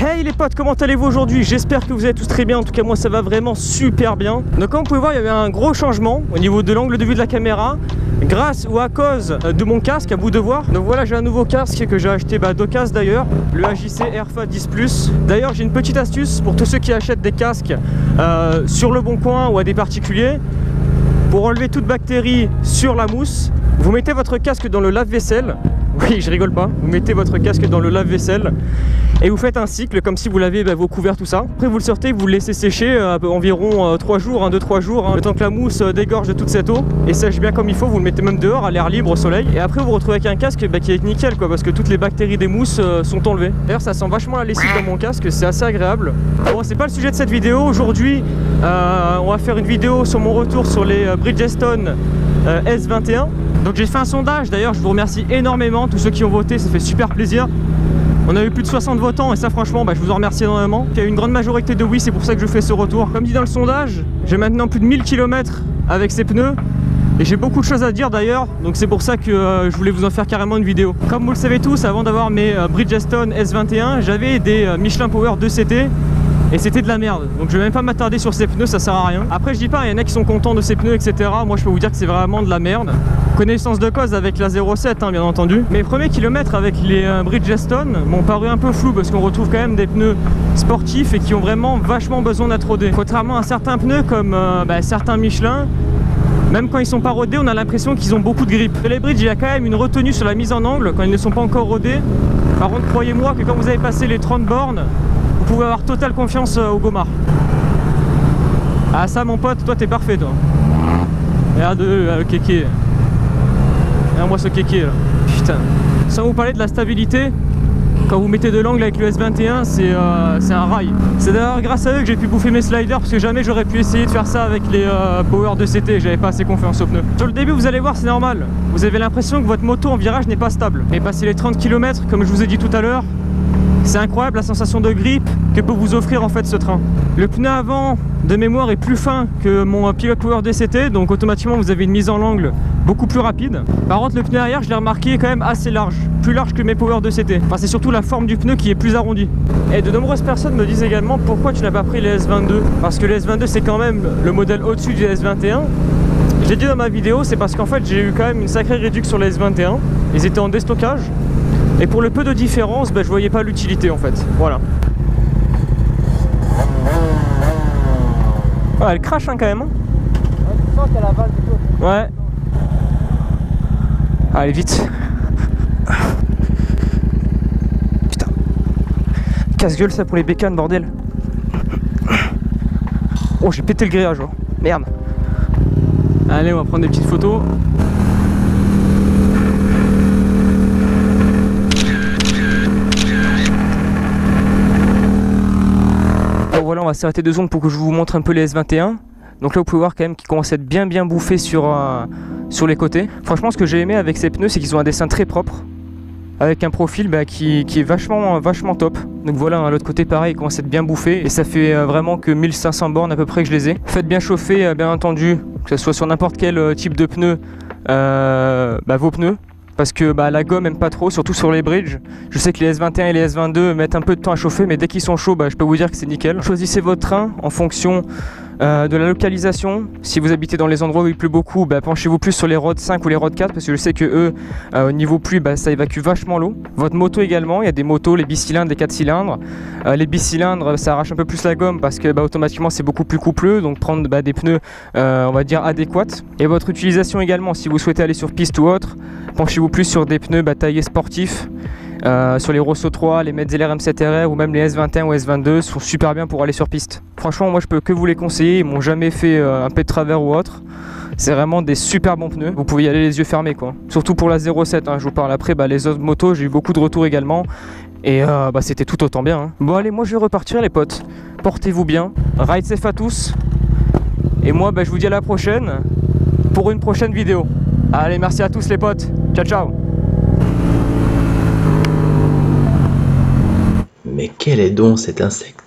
Hey les potes, comment allez-vous aujourd'hui? J'espère que vous allez tous très bien, en tout cas moi ça va vraiment super bien. Donc comme vous pouvez voir, il y avait un gros changement au niveau de l'angle de vue de la caméra, grâce ou à cause de mon casque à bout de voir. Donc voilà, j'ai un nouveau casque que j'ai acheté d'occasion d'ailleurs, le AJC RFA 10 Plus. D'ailleurs j'ai une petite astuce pour tous ceux qui achètent des casques sur le bon coin ou à des particuliers. Pour enlever toute bactérie sur la mousse, vous mettez votre casque dans le lave-vaisselle. Oui, je rigole pas. Vous mettez votre casque dans le lave-vaisselle et vous faites un cycle comme si vous lavez vos couverts, tout ça. Après vous le sortez, vous le laissez sécher environ 3 jours, 2-3 jours, le temps que la mousse dégorge de toute cette eau et sèche bien comme il faut. Vous le mettez même dehors à l'air libre au soleil et après vous vous retrouvez avec un casque qui est nickel quoi, parce que toutes les bactéries des mousses sont enlevées. D'ailleurs ça sent vachement la lessive dans mon casque, c'est assez agréable. Bon, c'est pas le sujet de cette vidéo. Aujourd'hui on va faire une vidéo sur mon retour sur les Bridgestone S21. Donc j'ai fait un sondage, d'ailleurs je vous remercie énormément tous ceux qui ont voté, ça fait super plaisir. On a eu plus de 60 votants et ça franchement je vous en remercie énormément. Il y a eu une grande majorité de oui, c'est pour ça que je fais ce retour. Comme dit dans le sondage, j'ai maintenant plus de 1000 km avec ces pneus et j'ai beaucoup de choses à dire d'ailleurs, donc c'est pour ça que je voulais vous en faire carrément une vidéo. Comme vous le savez tous, avant d'avoir mes Bridgestone S21, j'avais des Michelin Power 2CT et c'était de la merde, donc je vais même pas m'attarder sur ces pneus, ça sert à rien. Après je dis pas, il y en a qui sont contents de ces pneus etc. Moi je peux vous dire que c'est vraiment de la merde. Connaissance de cause avec la 07 bien entendu. Mes premiers kilomètres avec les Bridgestone m'ont paru un peu flou parce qu'on retrouve quand même des pneus sportifs et qui ont vraiment vachement besoin d'être rodés. Contrairement à certains pneus comme certains Michelin, même quand ils sont pas rodés, on a l'impression qu'ils ont beaucoup de grip. Sur les bridges, il y a quand même une retenue sur la mise en angle quand ils ne sont pas encore rodés. Par contre, croyez-moi que quand vous avez passé les 30 bornes, vous pouvez avoir totale confiance au Gomard. Ah ça mon pote, toi t'es parfait toi. Regarde le kéké. Regarde-moi ce kéké là. Putain. Sans vous parler de la stabilité, quand vous mettez de l'angle avec le S21, c'est un rail. C'est d'ailleurs grâce à eux que j'ai pu bouffer mes sliders, parce que jamais j'aurais pu essayer de faire ça avec les Power 2CT, j'avais pas assez confiance aux pneus. Sur le début vous allez voir, c'est normal, vous avez l'impression que votre moto en virage n'est pas stable. Et passer les 30 km, comme je vous ai dit tout à l'heure, c'est incroyable la sensation de grip que peut vous offrir en fait ce train. Le pneu avant de mémoire est plus fin que mon Pilot Power DCT, donc automatiquement vous avez une mise en angle beaucoup plus rapide. Par contre le pneu arrière je l'ai remarqué quand même assez large, plus large que mes Power DCT. Enfin c'est surtout la forme du pneu qui est plus arrondie. Et de nombreuses personnes me disent également pourquoi tu n'as pas pris les S22, parce que les S22 c'est quand même le modèle au-dessus du S21. Je l'ai dit dans ma vidéo, c'est parce qu'en fait j'ai eu quand même une sacrée réduction sur les S21, ils étaient en déstockage. Et pour le peu de différence, je voyais pas l'utilité en fait. Voilà. Ouais, elle crache quand même. Ouais, tu sens qu'elle avale du tout. Ouais. Allez vite. Putain. Casse-gueule ça pour les bécanes bordel. Oh j'ai pété le grillage. Oh. Merde. Allez on va prendre des petites photos. Voilà, on va s'arrêter 2 secondes pour que je vous montre un peu les S21. Donc là vous pouvez voir quand même qu'ils commencent à être bien bouffés sur les côtés. Franchement ce que j'ai aimé avec ces pneus c'est qu'ils ont un dessin très propre, avec un profil qui est vachement top. Donc voilà, l'autre côté pareil, ils commencent à être bien bouffés et ça fait vraiment que 1500 bornes à peu près que je les ai. Faites bien chauffer bien entendu, que ce soit sur n'importe quel type de pneu, vos pneus. Parce que la gomme aime pas trop, surtout sur les bridges. Je sais que les S21 et les S22 mettent un peu de temps à chauffer, mais dès qu'ils sont chauds, je peux vous dire que c'est nickel. Choisissez votre train en fonction de la localisation. Si vous habitez dans les endroits où il pleut beaucoup, penchez-vous plus sur les rods 5 ou les rods 4, parce que je sais que eux, au niveau pluie, ça évacue vachement l'eau. Votre moto également, il y a des motos, les bicylindres, les 4 cylindres. Les bicylindres, ça arrache un peu plus la gomme parce que automatiquement c'est beaucoup plus coupleux, donc prendre des pneus, on va dire adéquats. Et votre utilisation également, si vous souhaitez aller sur piste ou autre, penchez-vous plus sur des pneus taillés sportifs. Sur les Rosso 3, les Metzeler M7RR ou même les S21 ou S22 sont super bien pour aller sur piste. Franchement moi je peux que vous les conseiller, ils m'ont jamais fait un pet de travers ou autre. C'est vraiment des super bons pneus, vous pouvez y aller les yeux fermés quoi. Surtout pour la 07, je vous parle après, les autres motos j'ai eu beaucoup de retours également. Et c'était tout autant bien. Bon allez, moi je vais repartir les potes. Portez-vous bien, ride safe à tous. Et moi je vous dis à la prochaine pour une prochaine vidéo. Allez, merci à tous les potes, ciao ciao. Mais quel est donc cet insecte?